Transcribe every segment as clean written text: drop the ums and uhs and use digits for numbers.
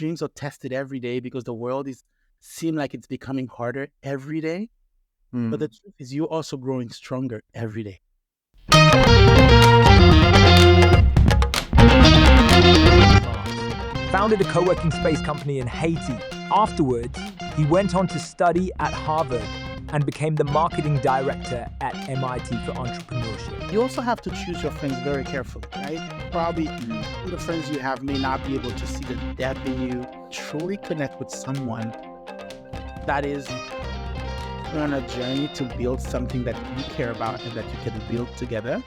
dreams are tested every day because the world seem like it's becoming harder every day. But the truth is you're also growing stronger every day. Founded a co-working space company in Haiti. Afterwards, he went on to study at Harvard and became the marketing director at M.I.T for entrepreneurship. You also have to choose your friends very carefully, right? Probably the friends you have may not be able to see the depth in you. Truly connect with someone that is on a journey to build something that you care about and that you can build together.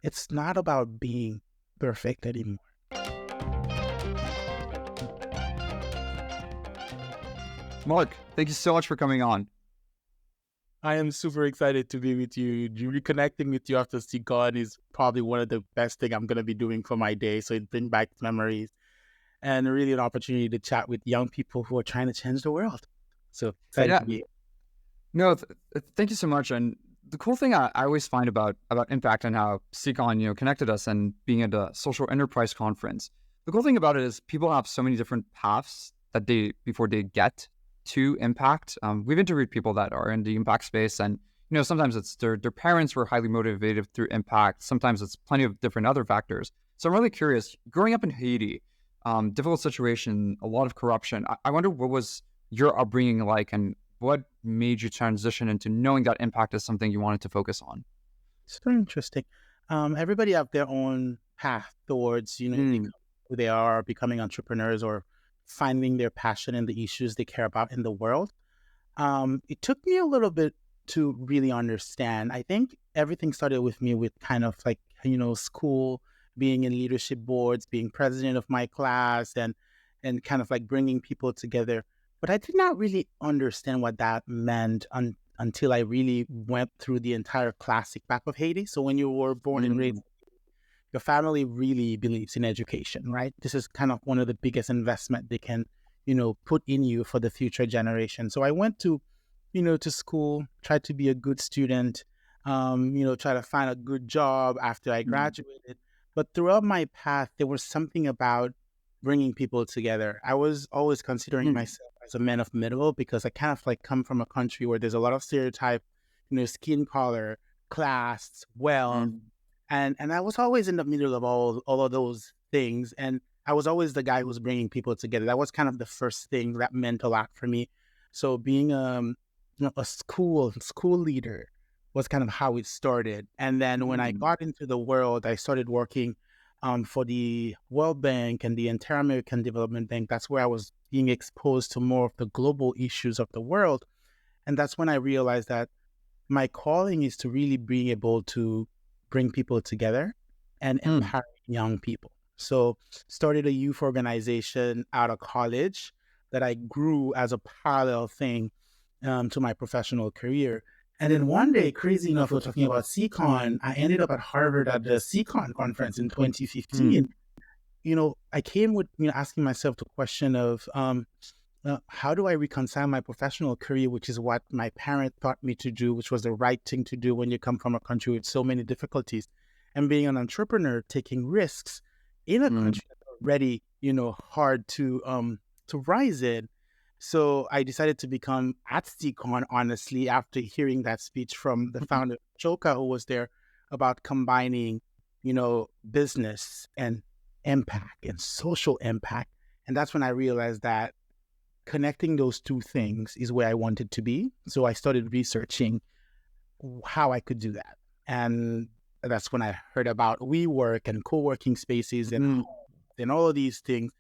It's not about being perfect anymore. Marc, thank you so much for coming on. I am super excited to be with you. Reconnecting with you after CCon is probably one of the best things I'm going to be doing for my day. So it brings back memories and really an opportunity to chat with young people who are trying to change the world. So excited to be here. No, thank you so much. And the cool thing I always find about Impact and how CCon, connected us and being at a social enterprise conference, the cool thing about it is people have so many different paths that before they get to Impact. We've interviewed people that are in the Impact space, and sometimes it's their parents were highly motivated through Impact. Sometimes it's plenty of different other factors. So I'm really curious, growing up in Haiti, difficult situation, a lot of corruption. I wonder what was your upbringing like, and what made you transition into knowing that Impact is something you wanted to focus on? It's very interesting. Everybody have their own path towards, who they are, becoming entrepreneurs or finding their passion in the issues they care about in the world. It took me a little bit to really understand. I think everything started with me with kind of like, school, being in leadership boards, being president of my class, and kind of like bringing people together. But I did not really understand what that meant until I really went through the entire classic map of Haiti. So when you were born and raised, your family really believes in education, right? This is kind of one of the biggest investment they can, put in you for the future generation. So I went to, to school, tried to be a good student, try to find a good job after I graduated. But throughout my path, there was something about bringing people together. I was always considering myself as a man of middle because I kind of like come from a country where there's a lot of stereotype, skin color, class, wealth. And I was always in the middle of all of those things. And I was always the guy who's bringing people together. That was kind of the first thing that meant a lot for me. So being a school leader was kind of how it started. And then when I got into the world, I started working for the World Bank and the Inter-American Development Bank. That's where I was being exposed to more of the global issues of the world. And that's when I realized that my calling is to really be able to bring people together and empower young people. So started a youth organization out of college that I grew as a parallel thing to my professional career. And then one day, crazy enough, we're talking about CCon. I ended up at Harvard at the CCon conference in 2015. I came with asking myself the question of how do I reconcile my professional career, which is what my parent taught me to do, which was the right thing to do when you come from a country with so many difficulties, and being an entrepreneur, taking risks in a country that's already, hard to rise in. So I decided to become at CCon, honestly, after hearing that speech from the founder, Choka, who was there, about combining, business and impact and social impact. And that's when I realized that connecting those two things is where I wanted to be. So I started researching how I could do that. And that's when I heard about WeWork and co-working spaces and all of these things.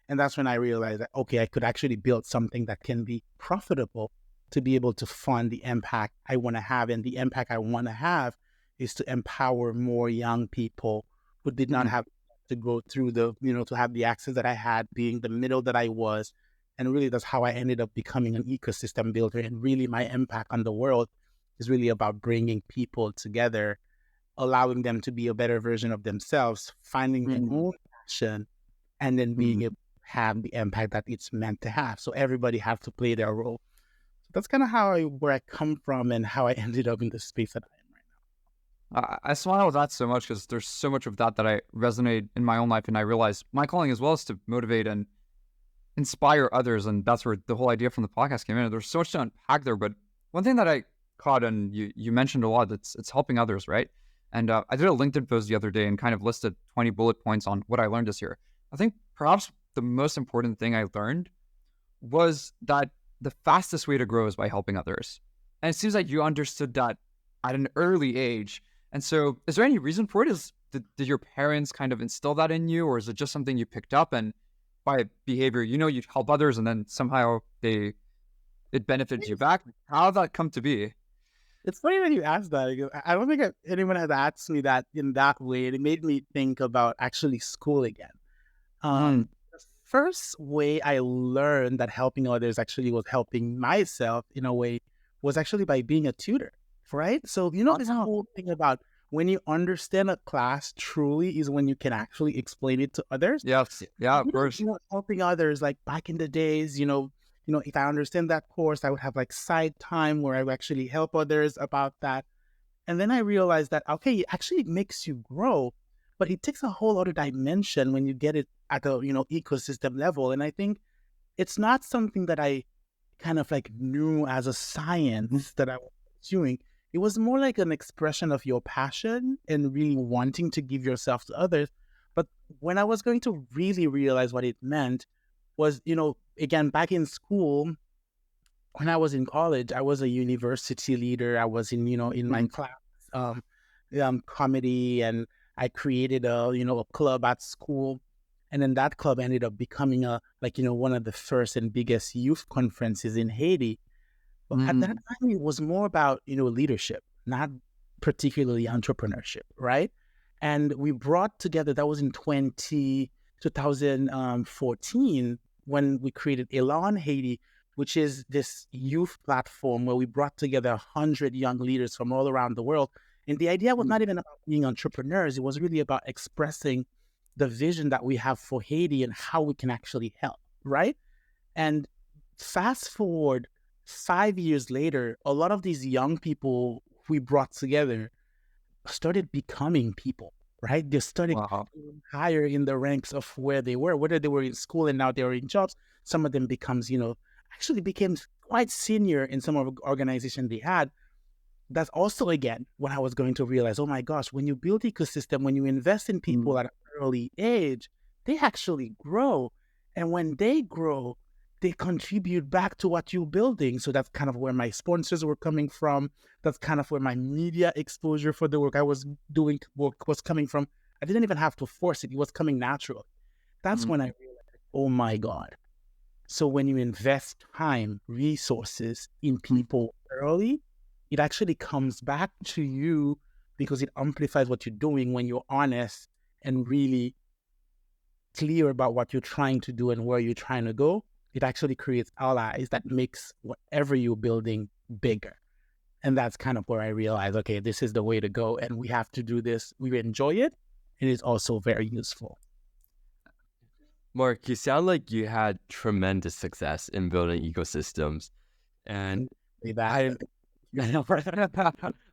And that's when I realized that, okay, I could actually build something that can be profitable to be able to fund the impact I want to have. And the impact I want to have is to empower more young people who did not have to go through the, to have the access that I had, being the middle that I was. And really, that's how I ended up becoming an ecosystem builder. And really, my impact on the world is really about bringing people together, allowing them to be a better version of themselves, finding their own passion, and then being able to have the impact that it's meant to have. So everybody has to play their role. So that's kind of where I come from and how I ended up in the space that I am right now. I smile with that so much because there's so much of that I resonate in my own life, and I realize my calling as well is to motivate and inspire others. And that's where the whole idea from the podcast came in. There's so much to unpack there. But one thing that I caught, and you mentioned a lot, it's helping others, right? And I did a LinkedIn post the other day and kind of listed 20 bullet points on what I learned this year. I think perhaps the most important thing I learned was that the fastest way to grow is by helping others. And it seems like you understood that at an early age. And so is there any reason for it? Did your parents kind of instill that in you, or is it just something you picked up and by behavior, you help others and then somehow it benefits you back? How did that come to be? It's funny that you asked that. Because I don't think anyone has asked me that in that way. It made me think about actually school again. The first way I learned that helping others actually was helping myself in a way was actually by being a tutor, right? So, this whole thing about when you understand a class truly is when you can actually explain it to others. Yes. Yeah, of course. Helping others, like back in the days, if I understand that course, I would have like side time where I would actually help others about that. And then I realized that, okay, it actually makes you grow, but it takes a whole other dimension when you get it at the, ecosystem level. And I think it's not something that I kind of like knew as a science that I was doing. It was more like an expression of your passion and really wanting to give yourself to others. But when I was going to really realize what it meant was, again, back in school, when I was in college, I was a university leader. I was in my class committee, and I created a club at school. And then that club ended up becoming one of the first and biggest youth conferences in Haiti. But at that time, it was more about, leadership, not particularly entrepreneurship, right? And we brought together, that was in 2014, when we created Elan Haiti, which is this youth platform where we brought together 100 young leaders from all around the world. And the idea was not even about being entrepreneurs. It was really about expressing the vision that we have for Haiti and how we can actually help, right? And fast forward 5 years later, a lot of these young people we brought together started becoming people, right? They started higher in the ranks of where they were, whether they were in school and now they were in jobs. Some of them actually became quite senior in some of the organizations they had. That's also, again, when I was going to realize, oh my gosh, when you build ecosystem, when you invest in people at an early age, they actually grow. And when they grow, they contribute back to what you're building. So that's kind of where my sponsors were coming from. That's kind of where my media exposure for the work I was doing was coming from. I didn't even have to force it. It was coming naturally. That's when I realized, oh my God. So when you invest time, resources in people early, it actually comes back to you because it amplifies what you're doing when you're honest and really clear about what you're trying to do and where you're trying to go. It actually creates allies that makes whatever you're building bigger. And that's kind of where I realized, okay, this is the way to go. And we have to do this. We enjoy it. It is also very useful. Marc, you sound like you had tremendous success in building ecosystems. And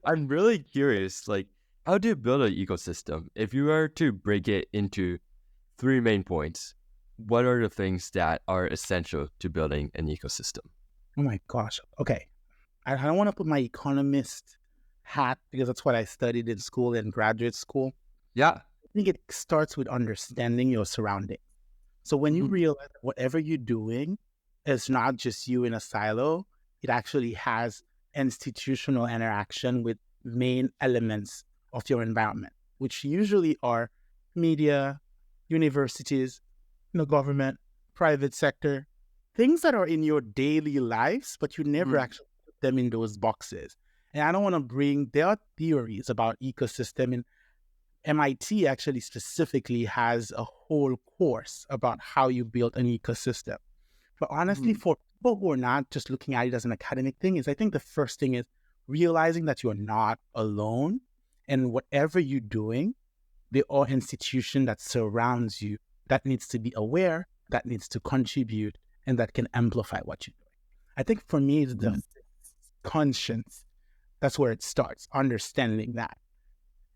I'm really curious, like, how do you build an ecosystem? If you were to break it into 3 main points, what are the things that are essential to building an ecosystem? Oh my gosh. Okay. I don't want to put my economist hat because that's what I studied in school and graduate school. Yeah. I think it starts with understanding your surroundings. So when you realize that whatever you're doing is not just you in a silo, it actually has institutional interaction with main elements of your environment, which usually are media, universities, government, private sector, things that are in your daily lives, but you never actually put them in those boxes. And I don't want to there are theories about ecosystem, and M.I.T actually specifically has a whole course about how you build an ecosystem. But honestly, for people who are not just looking at it as an academic thing, I think the first thing is realizing that you're not alone, and whatever you're doing, there are institutions that surrounds you that needs to be aware, that needs to contribute, and that can amplify what you're doing. I think for me, it's the conscience. That's where it starts, understanding that.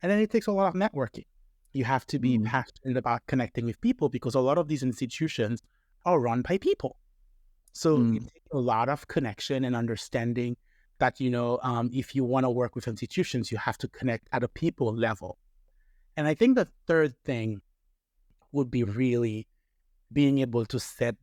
And then it takes a lot of networking. You have to be passionate about connecting with people because a lot of these institutions are run by people. So it takes a lot of connection and understanding that, if you want to work with institutions, you have to connect at a people level. And I think the third thing would be really being able to set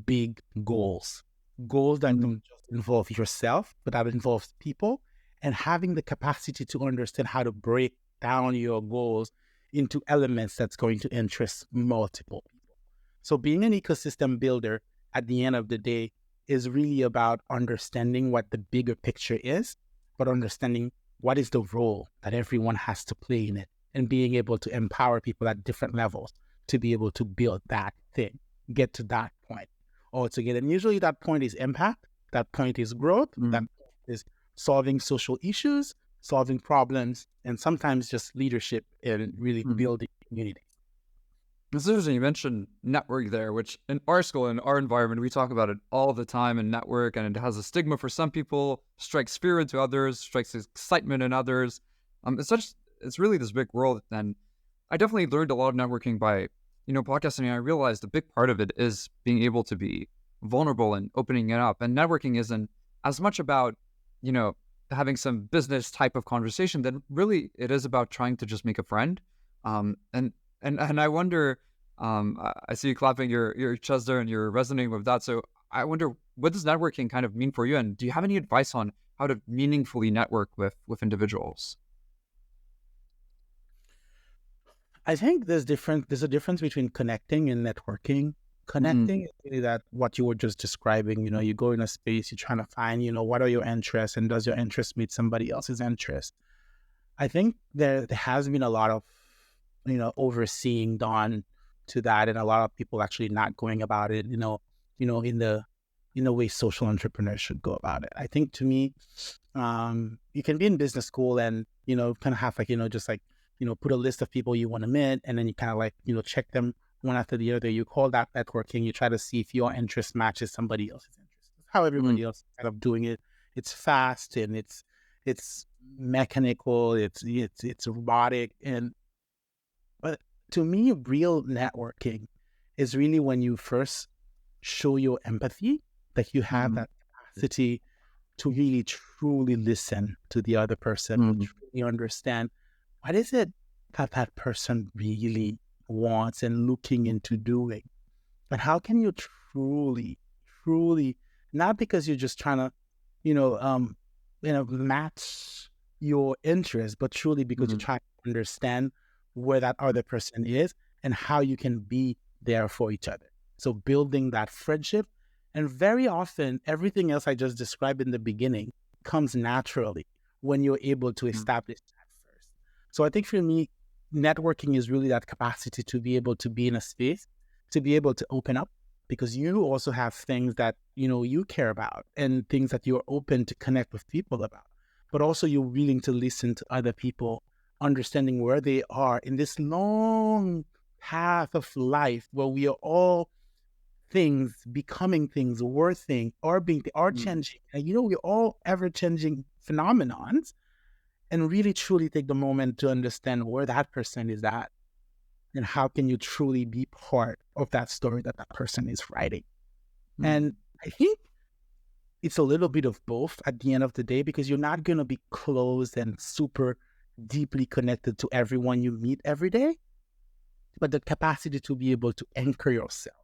big goals that don't just involve yourself, but that involves people, and having the capacity to understand how to break down your goals into elements that's going to interest multiple people. So being an ecosystem builder at the end of the day is really about understanding what the bigger picture is, but understanding what is the role that everyone has to play in it, and being able to empower people at different levels to be able to build that thing, get to that point altogether. And usually that point is impact, that point is growth, that point is solving social issues, solving problems, and sometimes just leadership and really building community. It's interesting you mentioned network there, which in our school, in our environment, we talk about it all the time in network, and it has a stigma for some people, strikes fear into others, strikes excitement in others. It's really this big world. And I definitely learned a lot of networking by, podcasting. And I realized a big part of it is being able to be vulnerable and opening it up. And networking isn't as much about, having some business type of conversation, then really it is about trying to just make a friend. And I wonder, I see you clapping your chest there and you're resonating with that. So I wonder, what does networking kind of mean for you? And do you have any advice on how to meaningfully network with individuals? I think there's a difference between connecting and networking. Connecting is really that what you were just describing. You go in a space, you're trying to find, what are your interests, and does your interest meet somebody else's interest? I think there has been a lot of, overseeing done to that, and a lot of people actually not going about it, in the way social entrepreneurs should go about it. I think, to me, you can be in business school and, kind of have just put a list of people you want to meet, and then you kind of check them one after the other. You call that networking. You try to see if your interest matches somebody else's interest. That's how everybody else is kind of doing it. It's fast and it's mechanical. It's robotic. But to me, real networking is really when you first show your empathy, that you have that capacity to really truly listen to the other person, to truly understand what is it that person really wants and looking into doing. But how can you truly, not because you're just trying to, match your interest, but truly because you're trying to understand where that other person is and how you can be there for each other. So building that friendship, and very often everything else I just described in the beginning comes naturally when you're able to establish that first. So I think for me, networking is really that capacity to be able to be in a space, to be able to open up, because you also have things that, you care about and things that you're open to connect with people about, but also you're willing to listen to other people, understanding where they are in this long path of life where we are all things, becoming things, worthing, or changing. And, we're all ever-changing phenomenons. And really truly take the moment to understand where that person is at, and how can you truly be part of that story that person is writing. And I think it's a little bit of both at the end of the day, because you're not going to be close and super deeply connected to everyone you meet every day, but the capacity to be able to anchor yourself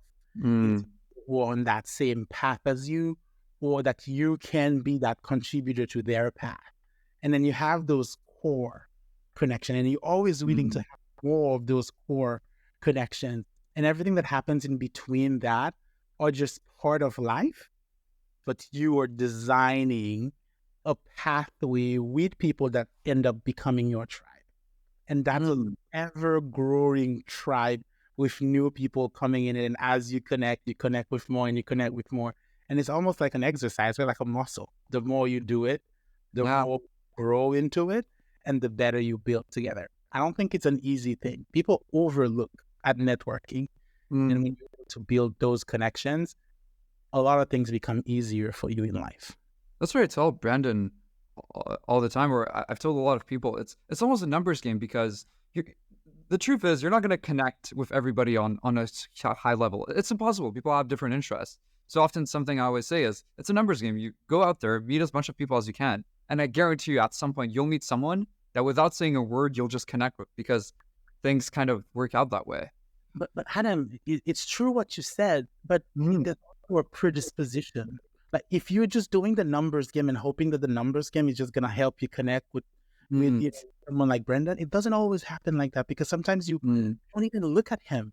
on that same path as you, or that you can be that contributor to their path. And then you have those core connections, and you're always willing to have more of those core connections, and everything that happens in between that are just part of life, but you are designing a pathway with people that end up becoming your tribe. And that's an ever-growing tribe with new people coming in. And as you connect with more, and you connect with more. And it's almost like an exercise, or like a muscle. The more you do it, the more you grow into it, and the better you build together. I don't think it's an easy thing. People overlook at networking. And when you're able to build those connections, a lot of things become easier for you in life. That's what I tell Brandon all the time, or I've told a lot of people, it's almost a numbers game, because the truth is you're not going to connect with everybody on a high level. It's impossible. People have different interests. So often something I always say is it's a numbers game. You go out there, meet as much of people as you can. And I guarantee you at some point you'll meet someone that without saying a word, you'll just connect with because things kind of work out that way. But Adam, it's true what you said, but there's also a predisposition. Like if you're just doing the numbers game and hoping that the numbers game is just gonna help you connect with someone like Brendan, it doesn't always happen like that because sometimes you don't even look at him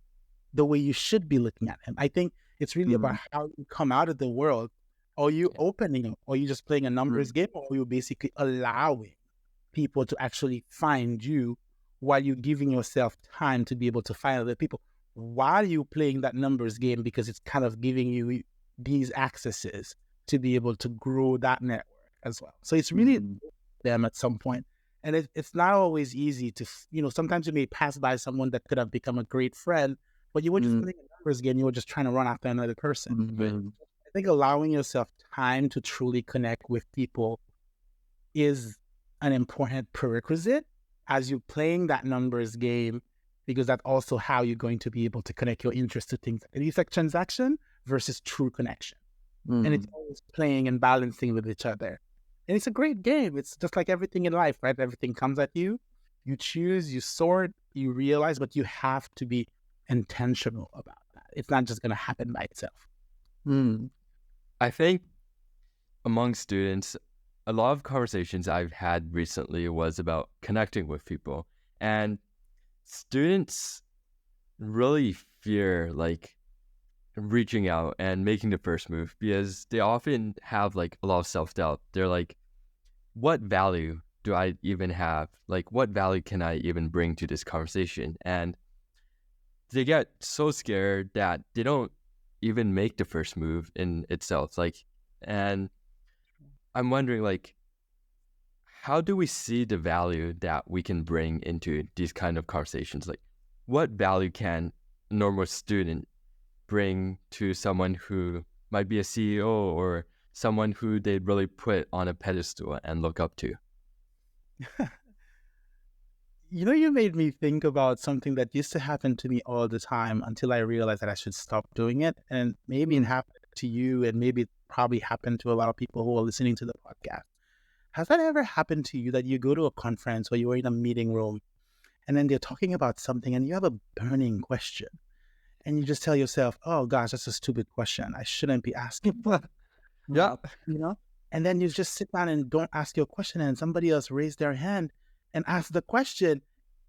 the way you should be looking at him. I think it's really about how you come out of the world. Are you opening, or are you just playing a numbers game, or are you basically allowing people to actually find you while you're giving yourself time to be able to find other people while you're playing that numbers game because it's kind of giving you these accesses to be able to grow that network as well. So it's really them at some point. And it's not always easy to, sometimes you may pass by someone that could have become a great friend, but you were just playing a numbers game. You were just trying to run after another person. I think allowing yourself time to truly connect with people is an important prerequisite as you're playing that numbers game, because that's also how you're going to be able to connect your interest to things. It is like transaction versus true connection. And it's always playing and balancing with each other. And it's a great game. It's just like everything in life, right? Everything comes at you. You choose, you sort, you realize, but you have to be intentional about that. It's not just going to happen by itself. I think among students, a lot of conversations I've had recently was about connecting with people. And students really fear like reaching out and making the first move because they often have like a lot of self-doubt. They're like, what value do I even have? Like, what value can I even bring to this conversation? And they get so scared that they don't even make the first move in itself. Like, and I'm wondering, like, how do we see the value that we can bring into these kind of conversations? Like, what value can a normal student bring to someone who might be a CEO or someone who they really put on a pedestal and look up to? You made me think about something that used to happen to me all the time until I realized that I should stop doing it. And maybe it happened to you, and maybe it probably happened to a lot of people who are listening to the podcast. Has that ever happened to you that you go to a conference or you're in a meeting room and then they're talking about something and you have a burning question and you just tell yourself, oh gosh, that's a stupid question. I shouldn't be asking. Yeah. And then you just sit down and don't ask your question, and somebody else raise their hand and ask the question.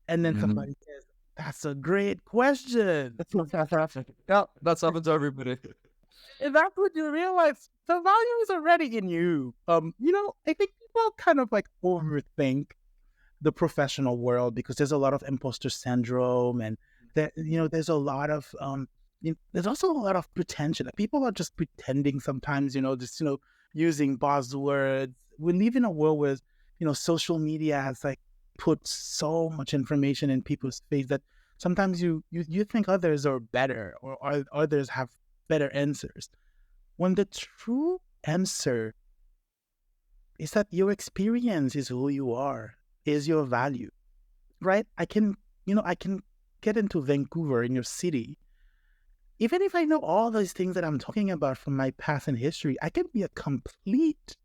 And then somebody says, that's a great question. Yeah, that's happened to everybody. And that's when you realize the value is already in you. I think people kind of like overthink the professional world because there's a lot of imposter syndrome, and there's a lot of there's also a lot of pretension. Like, people are just pretending sometimes, just using buzzwords. We live in a world where social media has like put so much information in people's face that sometimes you think others are better, or others have better answers, when the true answer is that your experience is who you are, is your value, right? I can get into Vancouver, in your city. Even if I know all those things that I'm talking about from my past and history, I can be a complete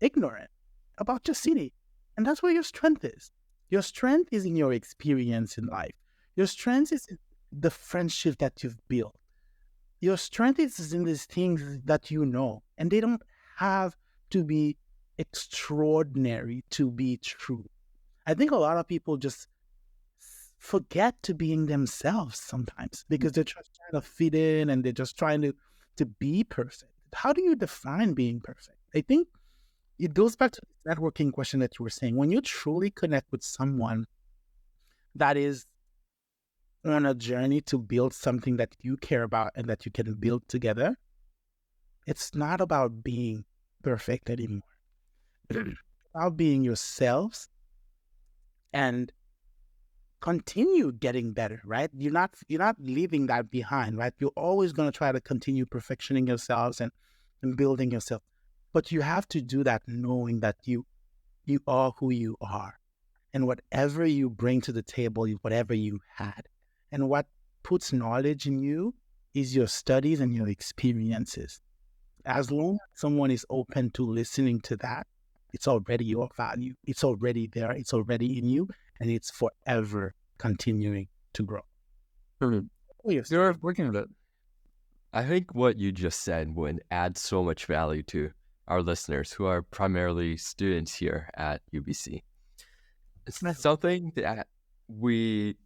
ignorant about your city. And that's where your strength is. Your strength is in your experience in life. Your strength is in the friendship that you've built. Your strength is in these things that you know, and they don't have to be extraordinary to be true. I think a lot of people just forget to being themselves sometimes because they're just trying to fit in, and they're just trying to be perfect. How do you define being perfect? I think it goes back to the networking question that you were saying. When you truly connect with someone that is on a journey to build something that you care about and that you can build together, it's not about being perfect anymore. It's about being yourselves and continue getting better, right? You're not leaving that behind, right? You're always going to try to continue perfectioning yourselves and building yourself. But you have to do that knowing that you are who you are. and whatever you bring to the table is whatever you had. And what puts knowledge in you is your studies and your experiences. As long as someone is open to listening to that, it's already your value. It's already there. It's already in you, and it's forever continuing to grow. You're working with it. I think what you just said would add so much value to our listeners who are primarily students here at UBC. It's not something that we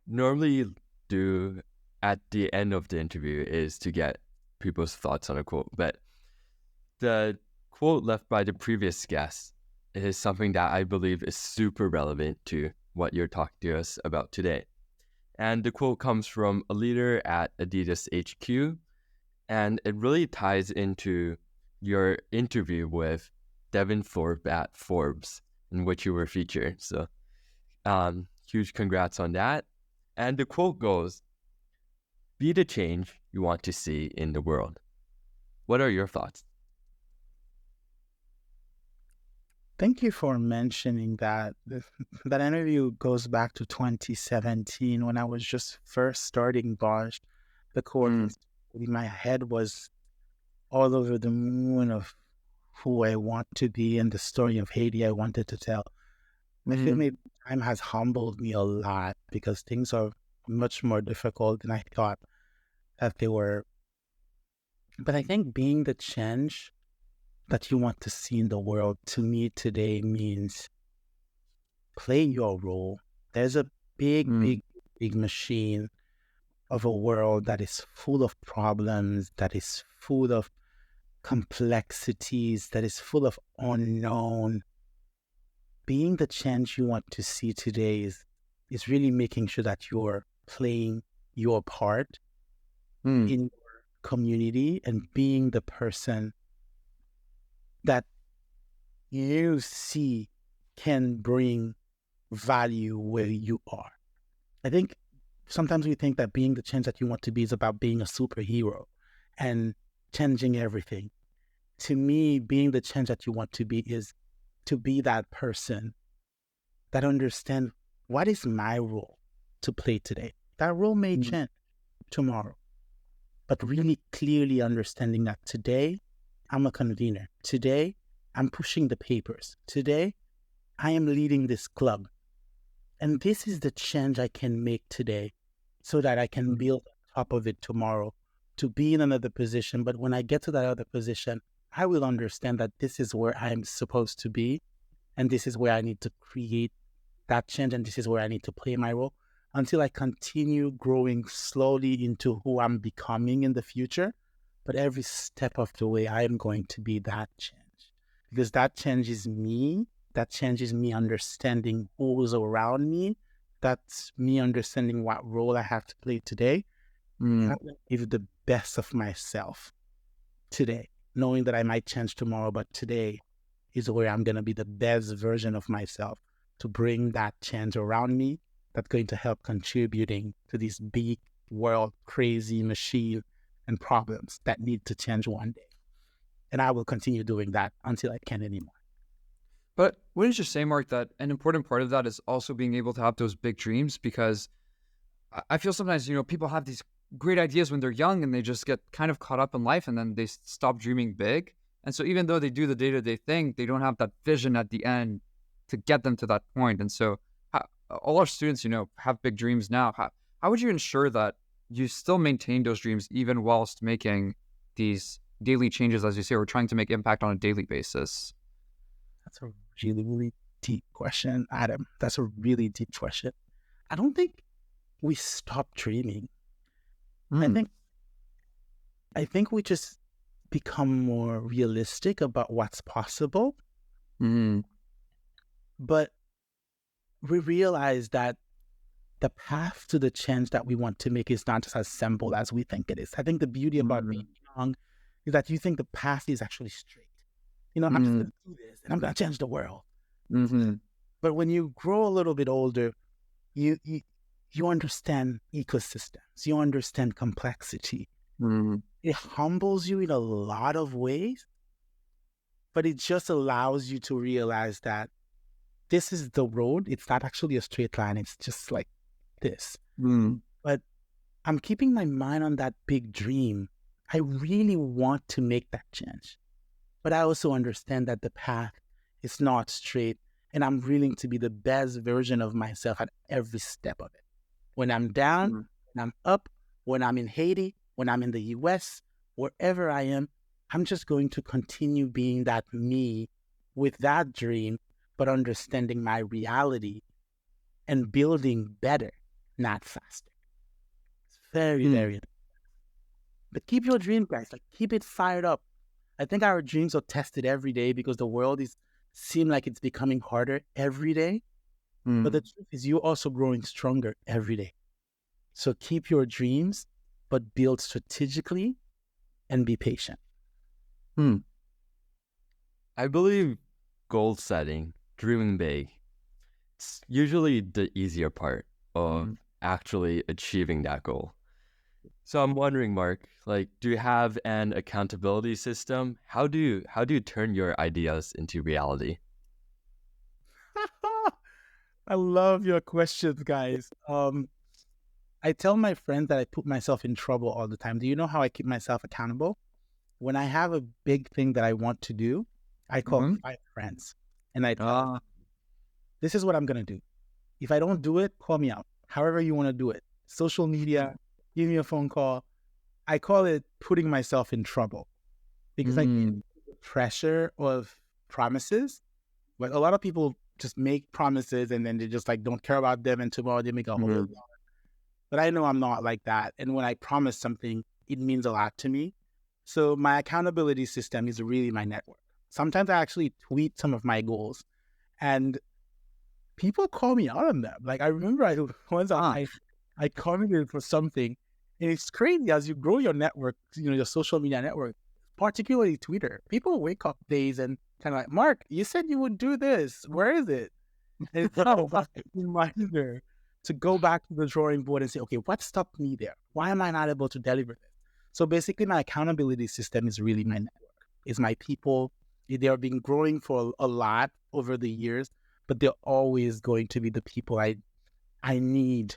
normally do at the end of the interview is to get people's thoughts on a quote. But the quote left by the previous guest is something that I believe is super relevant to what you're talking to us about today. And the quote comes from a leader at Adidas HQ, and it really ties into your interview with Devin Thorpe at Forbes, in which you were featured. So, huge congrats on that. And the quote goes, "Be the change you want to see in the world." What are your thoughts? Thank you for mentioning that. That interview goes back to 2017 when I was just first starting Banj. The course in my head was all over the moon of who I want to be and the story of Haiti I wanted to tell. I feel maybe time has humbled me a lot because things are much more difficult than I thought that they were. But I think being the change that you want to see in the world to me today means play your role. There's a big machine of a world that is full of problems, that is full of complexities, that is full of unknown. Being the change you want to see today is really making sure that you're playing your part in your community and being the person that you see can bring value where you are. I think sometimes we think that being the change that you want to be is about being a superhero and changing everything. To me, being the change that you want to be is to be that person that understands what is my role to play today. That role may change tomorrow, but really clearly understanding that today I'm a convener. Today I'm pushing the papers. Today I am leading this club. And this is the change I can make today so that I can build on top of it tomorrow to be in another position. But when I get to that other position, I will understand that this is where I'm supposed to be. And this is where I need to create that change. And this is where I need to play my role until I continue growing slowly into who I'm becoming in the future. But every step of the way, I am going to be that change because that change is me. That changes me understanding who's around me. That's me understanding what role I have to play today. I'm going to give the best of myself today, knowing that I might change tomorrow, but today is where I'm going to be the best version of myself to bring that change around me that's going to help contributing to this big world, crazy machine and problems that need to change one day. And I will continue doing that until I can't anymore. But wouldn't you say, Marc, that an important part of that is also being able to have those big dreams? Because I feel sometimes, people have these great ideas when they're young and they just get kind of caught up in life and then they stop dreaming big. And so even though they do the day-to-day thing, they don't have that vision at the end to get them to that point. And so all our students, have big dreams now. How would you ensure that you still maintain those dreams even whilst making these daily changes, as you say, or trying to make impact on a daily basis? That's a really, really deep question, Adam. That's a really deep question. I don't think we stop dreaming. I think we just become more realistic about what's possible. But we realize that the path to the change that we want to make is not just as simple as we think it is. I think the beauty about being young is that you think the path is actually straight. I'm just going to do this and I'm going to change the world. But when you grow a little bit older, you understand ecosystems, you understand complexity. It humbles you in a lot of ways, but it just allows you to realize that this is the road. It's not actually a straight line. It's just like this. But I'm keeping my mind on that big dream. I really want to make that change. But I also understand that the path is not straight, and I'm willing to be the best version of myself at every step of it. When I'm down, when I'm up, when I'm in Haiti, when I'm in the US, wherever I am, I'm just going to continue being that me with that dream, but understanding my reality and building better, not faster. It's very, very. But keep your dream, guys. Like, keep it fired up. I think our dreams are tested every day because the world seem like it's becoming harder every day. But the truth is, you're also growing stronger every day. So keep your dreams, but build strategically and be patient. I believe goal setting, dreaming big, it's usually the easier part of actually achieving that goal. So I'm wondering, Mark, like, do you have an accountability system? How do you turn your ideas into reality? I love your questions, guys. I tell my friends that I put myself in trouble all the time. Do you know how I keep myself accountable? When I have a big thing that I want to do, I call 5 friends and I tell them, this is what I'm going to do. If I don't do it, call me out. However you want to do it. Social media, give me a phone call. I call it putting myself in trouble because I get the pressure of promises. But a lot of people just make promises and then they just like don't care about them, and tomorrow they make a whole lot. But I know I'm not like that. And when I promise something, it means a lot to me. So my accountability system is really my network. Sometimes I actually tweet some of my goals and people call me out on them. Like I remember I commented for something, and it's crazy as you grow your network, your social media network, particularly Twitter. People wake up days and kind of like, Mark, you said you would do this. Where is it? And it's a reminder to go back to the drawing board and say, okay, what stopped me there? Why am I not able to deliver this? So basically, my accountability system is really my network. It's my people. They are been growing for a lot over the years, but they're always going to be the people I need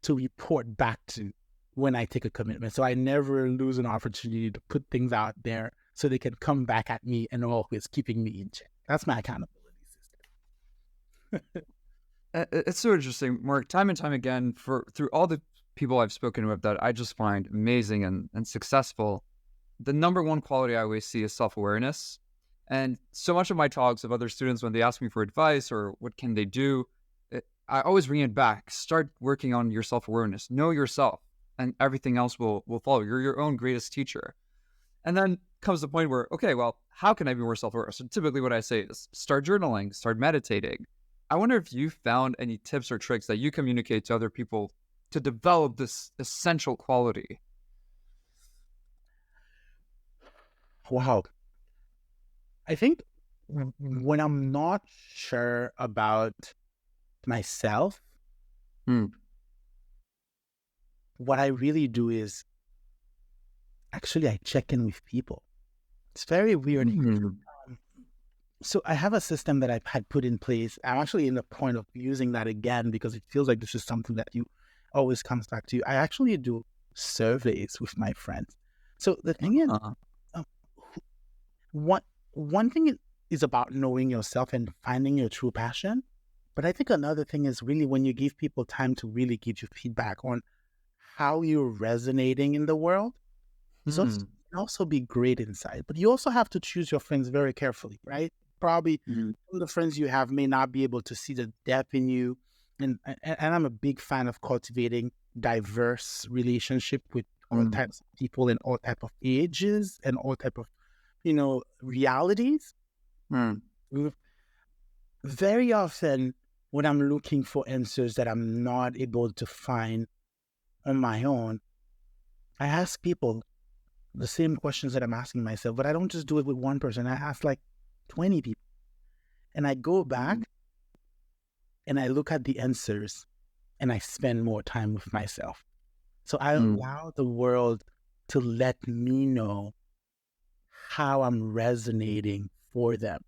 to report back to when I take a commitment. So I never lose an opportunity to put things out there so they can come back at me and always keeping me in check. That's my accountability system. It's so interesting, Mark. Time and time again, through all the people I've spoken with that I just find amazing and successful, the number one quality I always see is self-awareness. And so much of my talks of other students, when they ask me for advice or what can they do, I always bring it back. Start working on your self-awareness. Know yourself, and everything else will follow. You're your own greatest teacher. And then comes the point where, okay, well, how can I be more self-aware? So typically what I say is start journaling, start meditating. I wonder if you found any tips or tricks that you communicate to other people to develop this essential quality. Wow. I think when I'm not sure about myself, what I really do is actually I check in with people. It's very weird. So I have a system that I've had put in place. I'm actually in the point of using that again because it feels like this is something that you always comes back to. I actually do surveys with my friends. So the thing is, one thing is about knowing yourself and finding your true passion. But I think another thing is really when you give people time to really give you feedback on how you're resonating in the world. It can also be great insight. But you also have to choose your friends very carefully, right? Probably some of the friends you have may not be able to see the depth in you. And I'm a big fan of cultivating diverse relationship with all types of people in all type of ages and all type of, realities. Very often when I'm looking for answers that I'm not able to find on my own, I ask people the same questions that I'm asking myself, but I don't just do it with one person. I ask like 20 people. And I go back and I look at the answers and I spend more time with myself. So I allow the world to let me know how I'm resonating for them.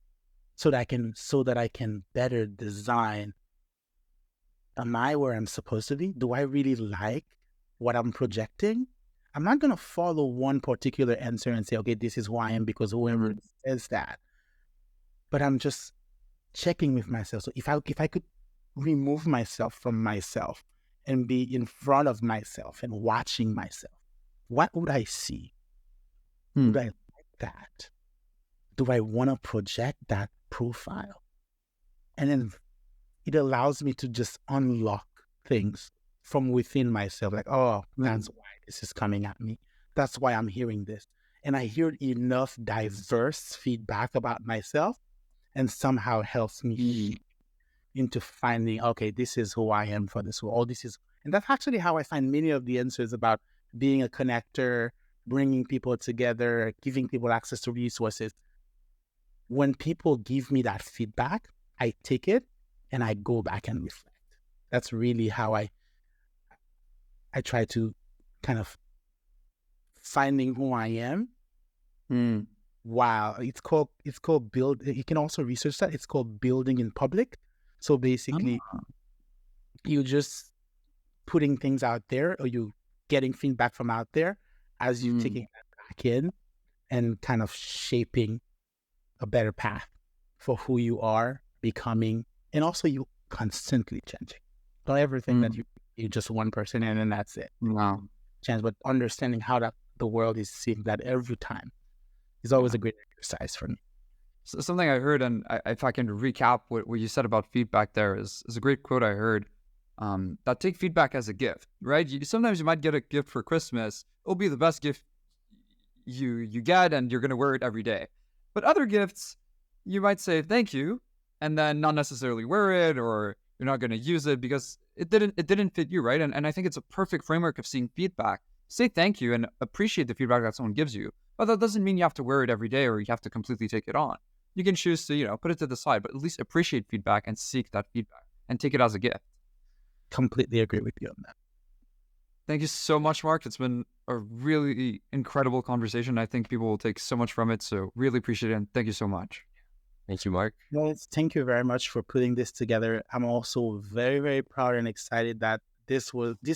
so that I can better design. Am I where I'm supposed to be? Do I really like what I'm projecting? I'm not going to follow one particular answer and say, okay, this is who I am because whoever says that. But I'm just checking with myself. So if I could remove myself from myself and be in front of myself and watching myself, what would I see? Would I like that? Do I want to project that profile? And then it allows me to just unlock things from within myself. Like, oh, that's why this is coming at me. That's why I'm hearing this. And I hear enough diverse feedback about myself, and somehow helps me into finding, okay, this is who I am for this world. And that's actually how I find many of the answers about being a connector, bringing people together, giving people access to resources. When people give me that feedback, I take it and I go back and reflect. That's really how I try to kind of finding who I am. Wow, it's called build. You can also research that. It's called building in public. So basically, you just putting things out there, or you getting feedback from out there as you taking that back in and kind of shaping a better path for who you are becoming, and also you constantly changing. Don't ever think that you're just one person and that's it. Wow. Change, but understanding how that the world is seeing that every time is always a great exercise for me. So something I heard, and if I can recap what you said about feedback there, is a great quote I heard. That take feedback as a gift, right? Sometimes you might get a gift for Christmas. It'll be the best gift you get, and you're going to wear it every day. But other gifts, you might say thank you, and then not necessarily wear it, or you're not going to use it because it didn't fit you, right? And I think it's a perfect framework of seeing feedback. Say thank you and appreciate the feedback that someone gives you. But that doesn't mean you have to wear it every day or you have to completely take it on. You can choose to, put it to the side, but at least appreciate feedback and seek that feedback and take it as a gift. Completely agree with you on that. Thank you so much, Marc. It's been a really incredible conversation. I think people will take so much from it. So really appreciate it. And thank you so much. Thank you, Marc. Yes, thank you very much for putting this together. I'm also very, very proud and excited that this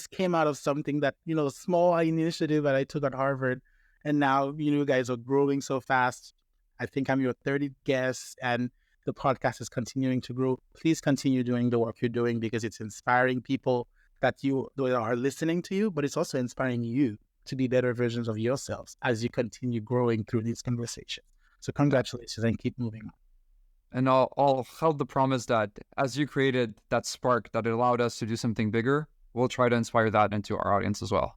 came out of something that, small initiative that I took at Harvard. And now, you guys are growing so fast. I think I'm your 30th guest, and the podcast is continuing to grow. Please continue doing the work you're doing, because it's inspiring people that are listening to you, but it's also inspiring you to be better versions of yourselves as you continue growing through these conversations. So congratulations, and keep moving on. And I'll hold the promise that as you created that spark that allowed us to do something bigger, we'll try to inspire that into our audience as well.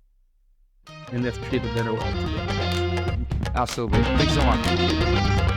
And let's create a better world together. Absolutely. Thanks so much.